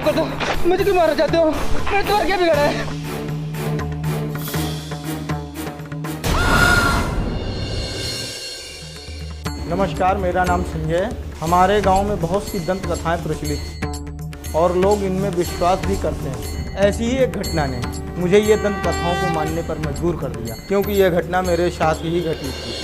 माफ कर दो, मुझे क्यों मारना चाहते हो? मैंने तुम्हारा क्या बिगाड़ा है? नमस्कार, मेरा नाम संजय है। हमारे गांव में बहुत सी दंत कथाएं प्रचलित हैं और लोग इनमें विश्वास भी करते हैं। ऐसी ही एक घटना ने मुझे ये दंत कथाओं को मानने पर मजबूर कर दिया, क्योंकि यह घटना मेरे साथ ही घटी थी।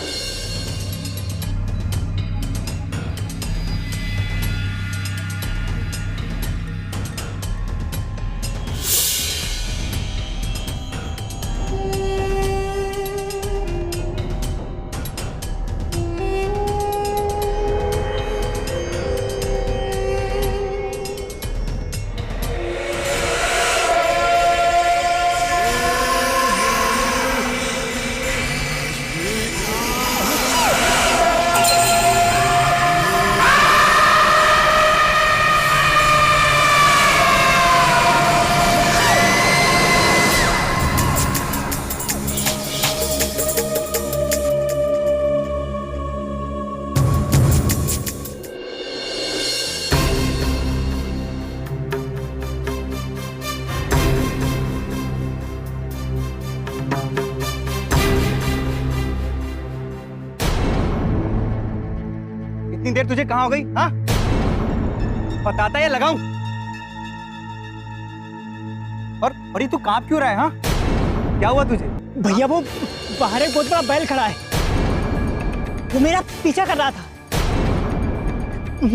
इतनी देर तुझे कहाँ हो गई? हाँ, बताता या लगाऊं? और ये तू कांप क्यों रहा है? हाँ, क्या हुआ तुझे? भैया वो बाहर एक बहुत बड़ा बैल खड़ा है, वो मेरा पीछा कर रहा था,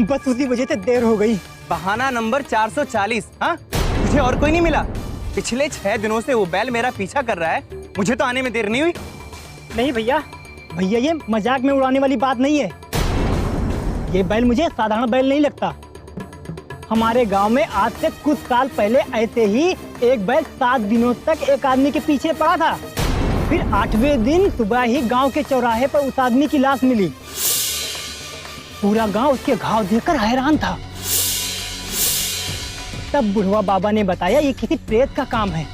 बस उसी वजह से देर हो गई। बहाना नंबर 440। हाँ, तुझे और कोई नहीं मिला? पिछले 6 दिनों से वो बैल मेरा पीछा कर रहा है, मुझे तो आने में देर नहीं हुई। नहीं भैया, ये मजाक में उड़ाने वाली बात नहीं है। ये बैल मुझे साधारण बैल नहीं लगता। हमारे गांव में आज से कुछ साल पहले ऐसे ही एक बैल 7 दिनों तक एक आदमी के पीछे पड़ा था। फिर 8वें दिन सुबह ही गांव के चौराहे पर उस आदमी की लाश मिली। पूरा गांव उसके घाव देखकर हैरान था। तब बुढ़वा बाबा ने बताया ये किसी प्रेत का काम है।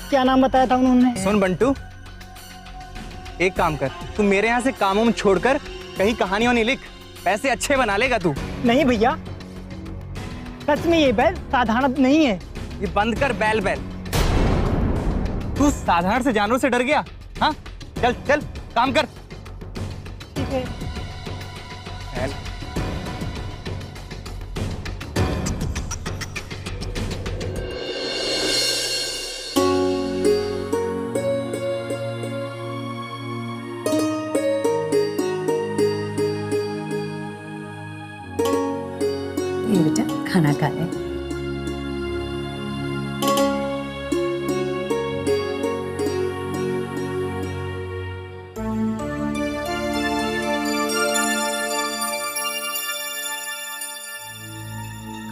क्या नाम बताया था उन्होंने? सुन बंटू, एक काम कर, तू मेरे यहाँ से कामों में छोड़कर कहीं कहानियों नहीं लिख, पैसे अच्छे बना लेगा तू। नहीं भैया, सच में ये बैल साधारण नहीं है। ये बंद कर बैल। तू साधारण से जानवरों से डर गया? हाँ, चल चल काम कर। ठीक है। बेटा खाना खा ले।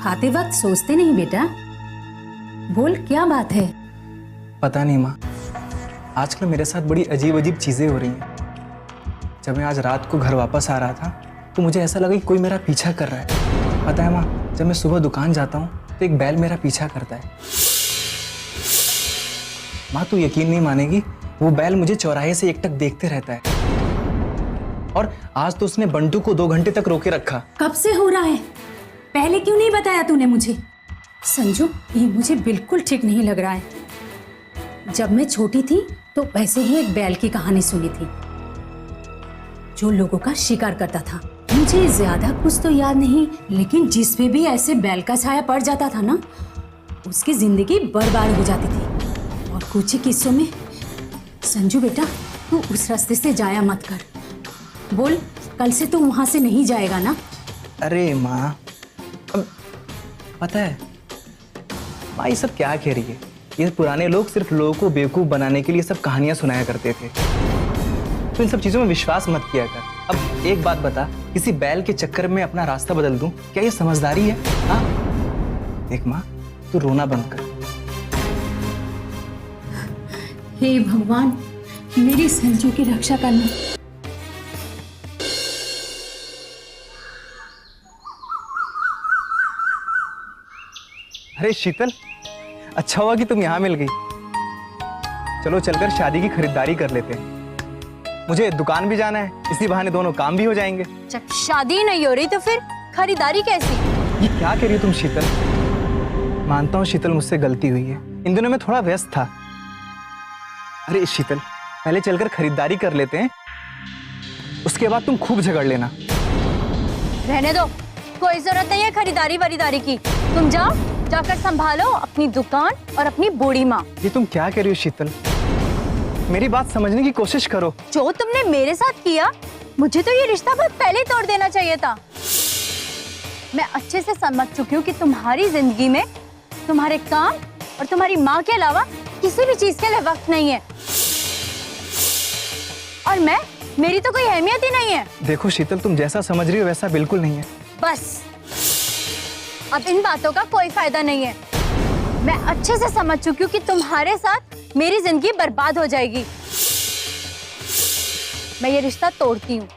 खाते वक्त सोचते नहीं बेटा? बोल क्या बात है? पता नहीं माँ, आजकल मेरे साथ बड़ी अजीब अजीब चीज़ें हो रही हैं। जब मैं आज रात को घर वापस आ रहा था तो मुझे ऐसा लगा कि कोई मेरा पीछा कर रहा है। पता है माँ, जब मैं सुबह दुकान जाता हूँ तो एक बैल मेरा पीछा करता है। माँ तू यकीन नहीं मानेगी, वो बैल मुझे चौराहे से एकटक देखते रहता है। और आज तो उसने बंटू को 2 घंटे तक रोके रखा। कब से हो रहा है? पहले क्यों नहीं बताया तूने मुझे? संजू, ये मुझे बिल्कुल ठीक नहीं लग रहा है। जब मैं छोटी थी तो वैसे ही एक बैल की कहानी सुनी थी जो लोगों का शिकार करता था। मुझे ज्यादा कुछ तो याद नहीं, लेकिन जिस पे भी ऐसे बैल का छाया पड़ जाता था ना, उसकी जिंदगी बर्बाद हो जाती थी। और कुछ ही किस्सों में संजू बेटा, तू उस रास्ते से जाया मत कर। बोल, कल से तू वहां से नहीं जाएगा ना? अरे माँ, पता है माँ ये सब क्या कह रही है? ये पुराने लोग सिर्फ लोगों को बेवकूफ़ बनाने के लिए सब कहानियां सुनाया करते थे। तो इन सब चीज़ों में विश्वास मत किया कर। अब एक बात बता, किसी बैल के चक्कर में अपना रास्ता बदल दूं, क्या ये समझदारी है? हाँ देख माँ, तू रोना बंद कर। हे भगवान, मेरी संजू की रक्षा करना। अरे शीतल, अच्छा हुआ कि तुम यहाँ मिल गई। चलो चलकर शादी की खरीदारी कर लेते हैं। मुझे दुकान भी जाना है, इसी बहाने दोनों काम भी हो जाएंगे। जब शादी नहीं हो रही तो फिर खरीदारी कैसी? ये क्या कह रही हो तुम शीतल? मानता हूँ शीतल, मुझसे गलती हुई है। इन दिनों मैं थोड़ा व्यस्त था। अरे शीतल, पहले चलकर खरीदारी कर लेते हैं, उसके बाद तुम खूब झगड़ लेना। रहने दो, कोई जरूरत नहीं है खरीदारी वरीदारी की। तुम जाओ, जाकर संभालो अपनी दुकान और अपनी बूढ़ी माँ। ये तुम क्या कह रही हो शीतल? मेरी बात समझने की कोशिश करो। जो तुमने मेरे साथ किया, मुझे तो ये रिश्ता बहुत पहले ही तोड़ देना चाहिए था। मैं अच्छे से समझ चुकी हूँ कि तुम्हारी जिंदगी में तुम्हारे काम और तुम्हारी माँ के अलावा किसी भी चीज के लिए वक्त नहीं है। और मेरी तो कोई अहमियत ही नहीं है। देखो शीतल, तुम जैसा समझ रही हो वैसा बिल्कुल नहीं है। बस अब इन बातों का कोई फायदा नहीं है। मैं अच्छे से समझ चुकी हूँ कि तुम्हारे साथ मेरी जिंदगी बर्बाद हो जाएगी। मैं ये रिश्ता तोड़ती हूँ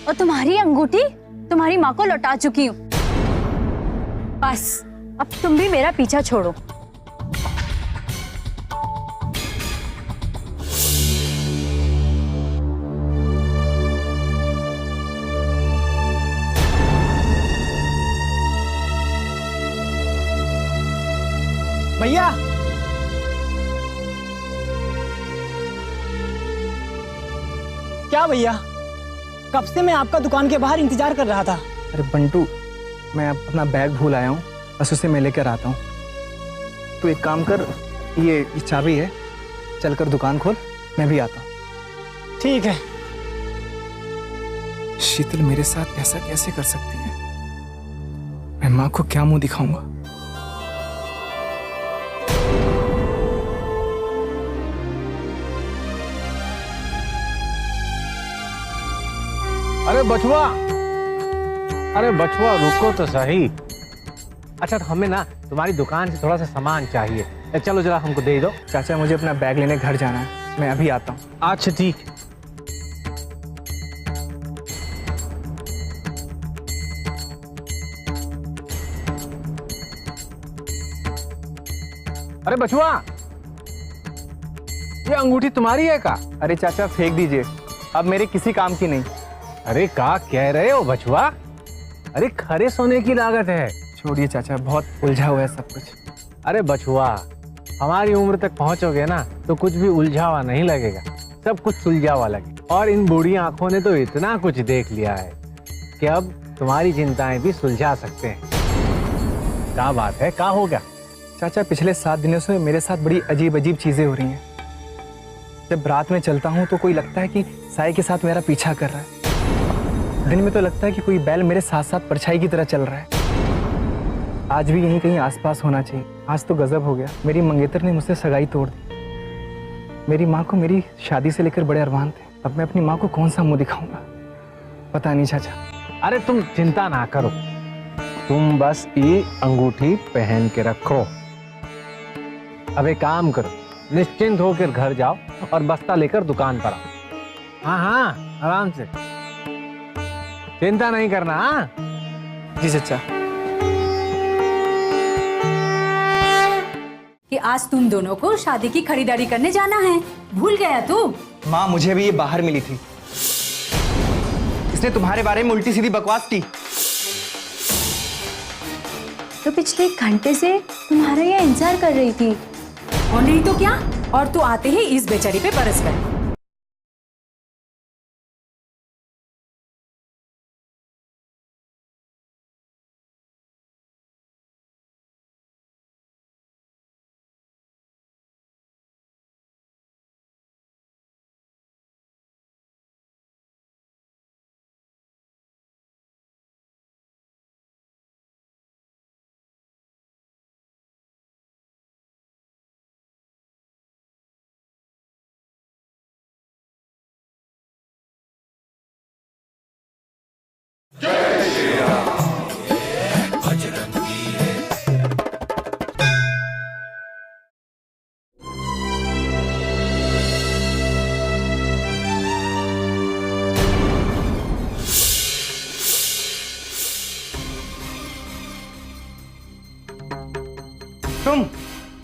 और तुम्हारी अंगूठी तुम्हारी माँ को लौटा चुकी हूँ। बस अब तुम भी मेरा पीछा छोड़ो। भैया, क्या भैया, कब से मैं आपका दुकान के बाहर इंतजार कर रहा था। अरे बंटू, मैं अपना बैग भूल आया हूँ, बस उसे मैं लेकर आता हूँ। तू एक काम कर, ये चाबी है, चलकर दुकान खोल, मैं भी आता हूँ। ठीक है। शीतल मेरे साथ ऐसा कैसे कर सकती है? मैं माँ को क्या मुंह दिखाऊंगा? अरे बचवा रुको तो सही। अच्छा, तो हमें ना तुम्हारी दुकान से थोड़ा सा सामान चाहिए। चलो जरा हमको दे दो। चाचा, मुझे अपना बैग लेने घर जाना है, मैं अभी आता हूँ। अच्छा ठीक। अरे बचवा, ये अंगूठी तुम्हारी है का? अरे चाचा, फेंक दीजिए, अब मेरे किसी काम की नहीं। अरे का कह रहे हो बचवा? अरे खरे सोने की लागत है। छोड़िए चाचा, बहुत उलझा हुआ है सब कुछ। अरे बचवा, हमारी उम्र तक पहुंचोगे ना तो कुछ भी उलझा हुआ नहीं लगेगा, सब कुछ सुलझा हुआ लगेगा। और इन बूढ़ी आंखों ने तो इतना कुछ देख लिया है कि अब तुम्हारी चिंताएं भी सुलझा सकते हैं। क्या बात है, क्या हो गया? चाचा, पिछले 7 दिनों से मेरे साथ बड़ी अजीब अजीब चीजें हो रही हैं। जब रात में चलता हूँ तो कोई लगता है कि साए के साथ मेरा पीछा कर रहा है। दिन में तो लगता है कि कोई बैल मेरे साथ साथ परछाई की तरह चल रहा है। आज भी यहीं कहीं आसपास होना चाहिए। आज तो गजब हो गया, मेरी मंगेतर ने मुझसे सगाई तोड़ दी। मेरी माँ को मेरी शादी से लेकर बड़े अरमान थे। अब मैं अपनी माँ को कौन सा मुंह दिखाऊंगा, पता नहीं चाचा। अरे तुम चिंता ना करो, तुम बस ये अंगूठी पहन के रखो। अब एक काम करो, निश्चिंत होकर घर जाओ और बस्ता लेकर दुकान पर आओ। हाँ हाँ, आराम से, चिंता नहीं करना। हाँ जी चाचा। कि आज तुम दोनों को शादी की खरीदारी करने जाना है, भूल गया तू? माँ, मुझे भी ये बाहर मिली थी, इसने तुम्हारे बारे में उल्टी सीधी बकवास की। तो पिछले 1 घंटे से तुम्हारा यह इंतजार कर रही थी। और नहीं तो क्या, और तू आते ही इस बेचारी पे बरस गए।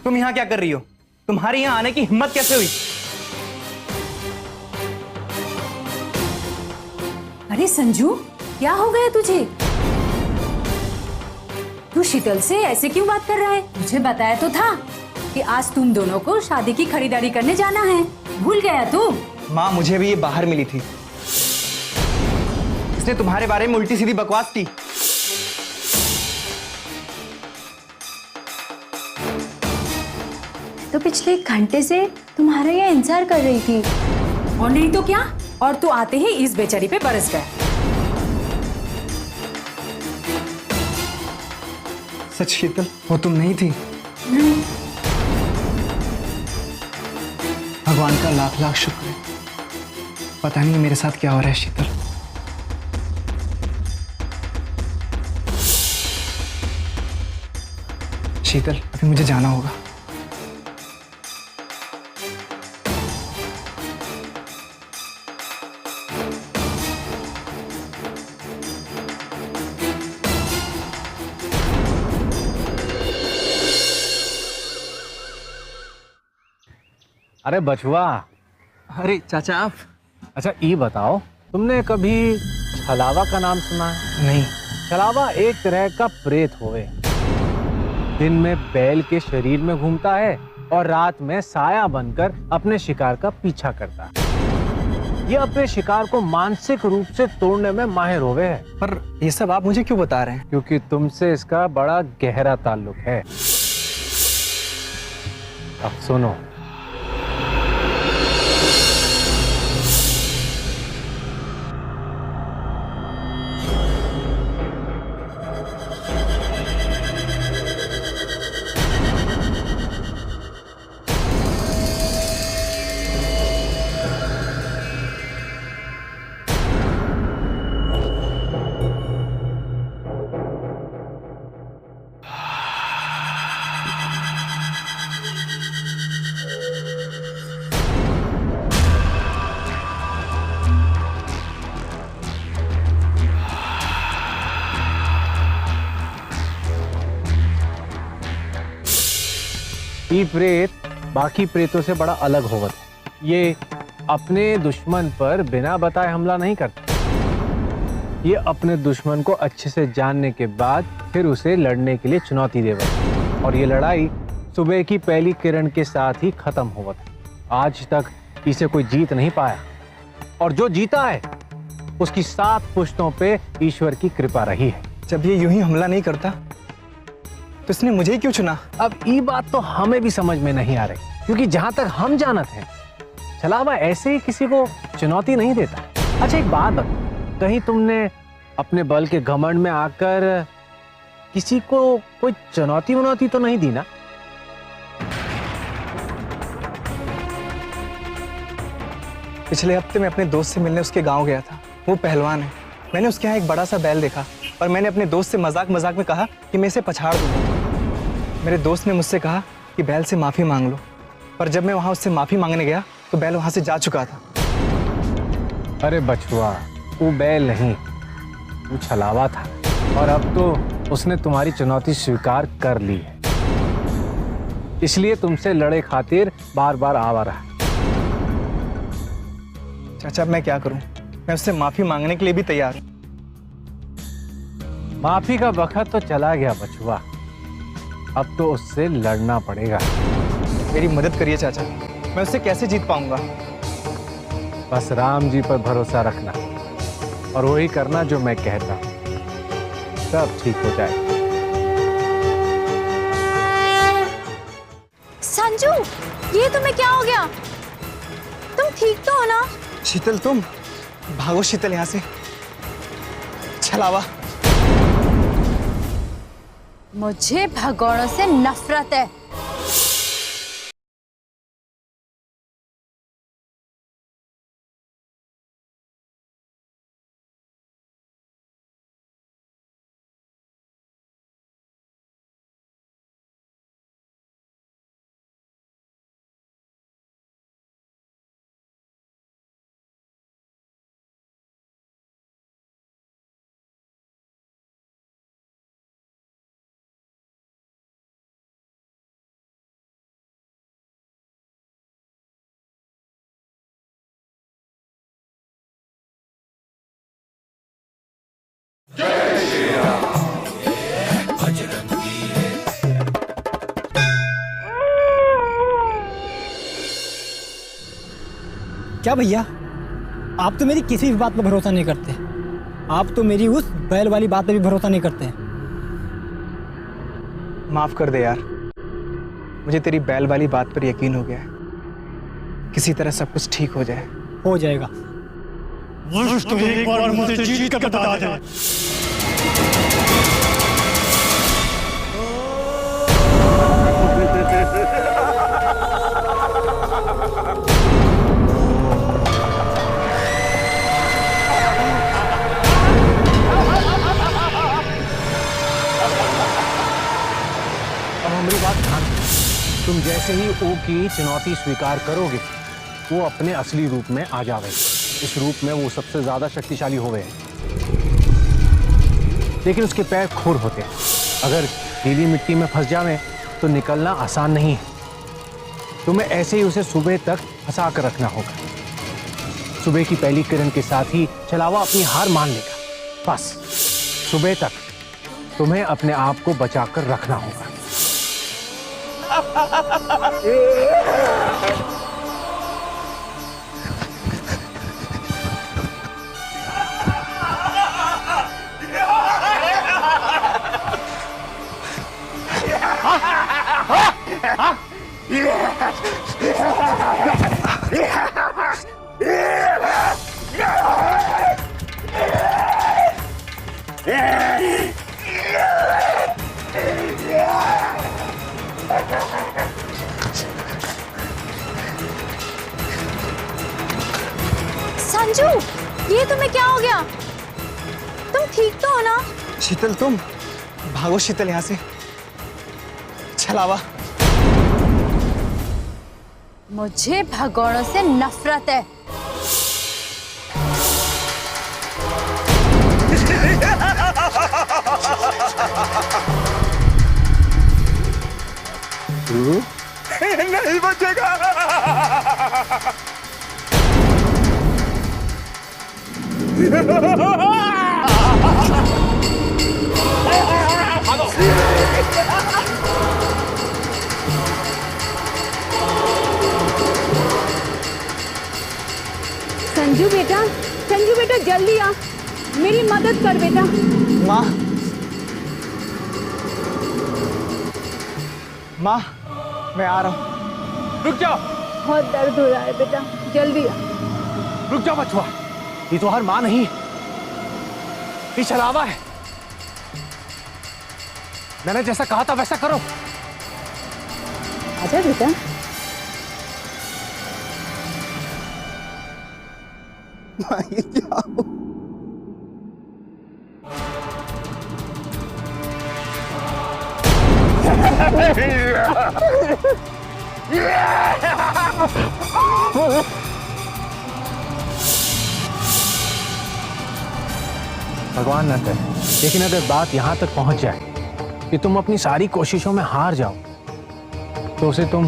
तुम यहाँ क्या कर रही हो? तुम्हारे यहाँ आने की हिम्मत कैसे हुई? अरे संजू, क्या हो गया तुझे? तू शीतल से ऐसे क्यों बात कर रहा है? मुझे बताया तो था कि आज तुम दोनों को शादी की खरीदारी करने जाना है। भूल गया तू? माँ, मुझे भी ये बाहर मिली थी। इसने तुम्हारे बारे में उल्टी सीधी बकवास की। तो पिछले 1 घंटे से तुम्हारा ये इंतजार कर रही थी। और नहीं तो क्या? और तू आते ही इस बेचारी पे बरस गया। सच शीतल, वो तुम नहीं थी? भगवान का लाख लाख शुक्र है। पता नहीं मेरे साथ क्या हो रहा है शीतल। शीतल, अभी मुझे जाना होगा। अरे बचुआ, अरे चाचा आप? अच्छा ये बताओ, तुमने कभी छलावा का नाम सुना है? नहीं। छलावा एक तरह का प्रेत होवे। दिन में बैल के शरीर में घूमता है और रात में साया बनकर अपने शिकार का पीछा करता है। ये अपने शिकार को मानसिक रूप से तोड़ने में माहिर होवे है। पर ये सब आप मुझे क्यों बता रहे हैं? क्योंकि तुमसे इसका बड़ा गहरा ताल्लुक है। अब सुनो, ये प्रेत बाकी प्रेतों से बड़ा अलग होवत है। ये अपने दुश्मन पर बिना बताए हमला नहीं करता। ये अपने दुश्मन को अच्छे से जानने के बाद फिर उसे लड़ने के लिए चुनौती देवत। और ये लड़ाई सुबह की पहली किरण के साथ ही खत्म होवत है। आज तक इसे कोई जीत नहीं पाया, और जो जीता है उसकी 7 पुश्तों पे ईश्वर की कृपा रही है। जब ये यूं ही हमला नहीं करता तो इसने मुझे ही क्यों चुना? अब ये बात तो हमें भी समझ में नहीं आ रही, क्योंकि जहां तक हम जानत हैं, छलावा ऐसे ही किसी को चुनौती नहीं देता। अच्छा एक बात बता, कहीं तुमने अपने बल के घमंड में आकर किसी को कोई चुनौती वनौती तो नहीं दी ना? पिछले हफ्ते मैं अपने दोस्त से मिलने उसके गांव गया था। वो पहलवान है। मैंने उसके यहाँ एक बड़ा सा बैल देखा और मैंने अपने दोस्त से मजाक मजाक में कहा कि मैं इसे पछाड़ दूंगा। मेरे दोस्त ने मुझसे कहा कि बैल से माफी मांग लो, पर जब मैं वहां उससे माफी मांगने गया तो बैल वहां से जा चुका था। अरे बचुआ, वो बैल नहीं, वो छलावा था, और अब तो उसने तुम्हारी चुनौती स्वीकार कर ली है। इसलिए तुमसे लड़े खातिर बार बार आवा रहा। चाचा, अब मैं क्या करूं? मैं उससे माफी मांगने के लिए भी तैयार हूं। माफी का वक्त तो चला गया बचुआ, अब तो उससे लड़ना पड़ेगा। मेरी मदद करिए चाचा, मैं उससे कैसे जीत पाऊंगा? बस राम जी पर भरोसा रखना और वही करना जो मैं कहता हूं, सब ठीक हो जाए। संजू, ये तुम्हें क्या हो गया? तुम ठीक तो हो ना? शीतल, तुम भागो शीतल यहाँ से। छलावा, मुझे भगोड़ों से नफरत है। क्या भैया, आप तो मेरी किसी भी बात पर भरोसा नहीं करते। आप तो मेरी उस बैल वाली बात पर भी भरोसा नहीं करते। माफ कर दे यार, मुझे तेरी बैल वाली बात पर यकीन हो गया है। किसी तरह सब कुछ ठीक हो जाए। हो जाएगा। बस तो एक बार मुझे जीत कर बता दे। अब हमारी बात ध्यान से। तुम जैसे ही ओ की चुनौती स्वीकार करोगे, वो अपने असली रूप में आ जावे। इस रूप में वो सबसे ज्यादा शक्तिशाली हो गए, लेकिन उसके पैर खोर होते हैं। अगर गीली मिट्टी में फंस जावे तो निकलना आसान नहीं है। तुम्हें ऐसे ही उसे सुबह तक फंसा कर रखना होगा। सुबह की पहली किरण के साथ ही छलावा अपनी हार मान लेगा। बस सुबह तक तुम्हें अपने आप को बचाकर रखना होगा। संजू, ये तुम्हें क्या हो गया? तुम ठीक तो हो ना? शीतल, तुम भागो। शीतल, यहाँ से। छलावा, मुझे भगोड़ों से नफरत है। नहीं बचेगा। संजू बेटा जल्दी आ, मेरी मदद कर बेटा। माँ, माँ, मैं आ रहा हूँ। रुक जाओ, बहुत दर्द हो रहा है बेटा, जल्दी आ। रुक जाओ बचुआ, ये तो हर माँ नहीं, ये छलावा है। मैंने जैसा कहा था वैसा करो। आजा बेटा। ये क्या हो? भगवान न करे, लेकिन अगर बात यहां तक पहुंच जाए कि तुम अपनी सारी कोशिशों में हार जाओ, तो उसे तुम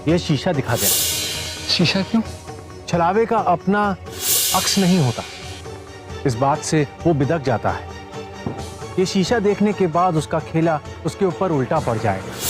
ये शीशा दिखा देना। शीशा क्यों? छलावे का अपना अक्स नहीं होता, इस बात से वो बिदक जाता है। ये शीशा देखने के बाद उसका खेला उसके ऊपर उल्टा पड़ जाएगा।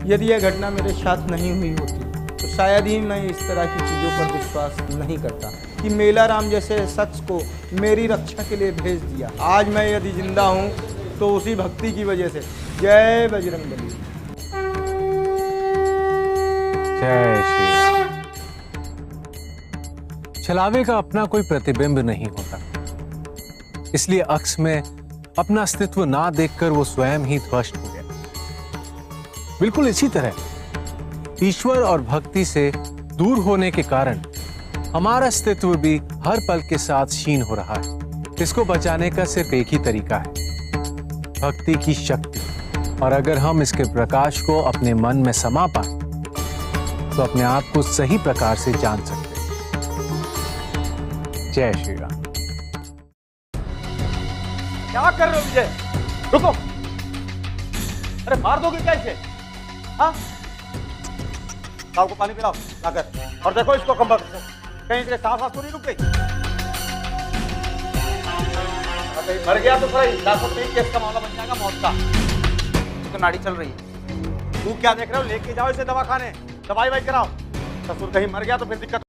यदि यह घटना मेरे साथ नहीं हुई होती तो शायद ही मैं इस तरह की चीज़ों पर विश्वास नहीं करता कि मेला राम जैसे शख्स को मेरी रक्षा के लिए भेज दिया। आज मैं यदि जिंदा हूँ तो उसी भक्ति की वजह से। जय बजरंगबली। जय श्री राम। छलावे का अपना कोई प्रतिबिंब नहीं होता, इसलिए अक्स में अपना अस्तित्व ना देखकर वो स्वयं ही ध्वस्त हो गया। बिल्कुल इसी तरह ईश्वर और भक्ति से दूर होने के कारण हमारा अस्तित्व भी हर पल के साथ क्षीण हो रहा है। इसको बचाने का सिर्फ एक ही तरीका है, भक्ति की शक्ति। और अगर हम इसके प्रकाश को अपने मन में समा पाए तो अपने आप को सही प्रकार से जान सकते हैं। जय श्री राम। क्या कर रहे हो विजय? रुको, अरे मार दोगे क्या इसे? हाँ, साहब को पानी पिलाओ लाकर। और देखो इसको कंबल से, कहीं इसके सांस तो नहीं रुक गई। कहीं मर गया तो सही 423 केस का मामला बन जाएगा मौत का। तो नाड़ी चल रही है। तू क्या देख रहे हो, लेके जाओ इसे दवाखाने, दवाई कराओ। ससुर कहीं मर गया तो फिर दिक्कत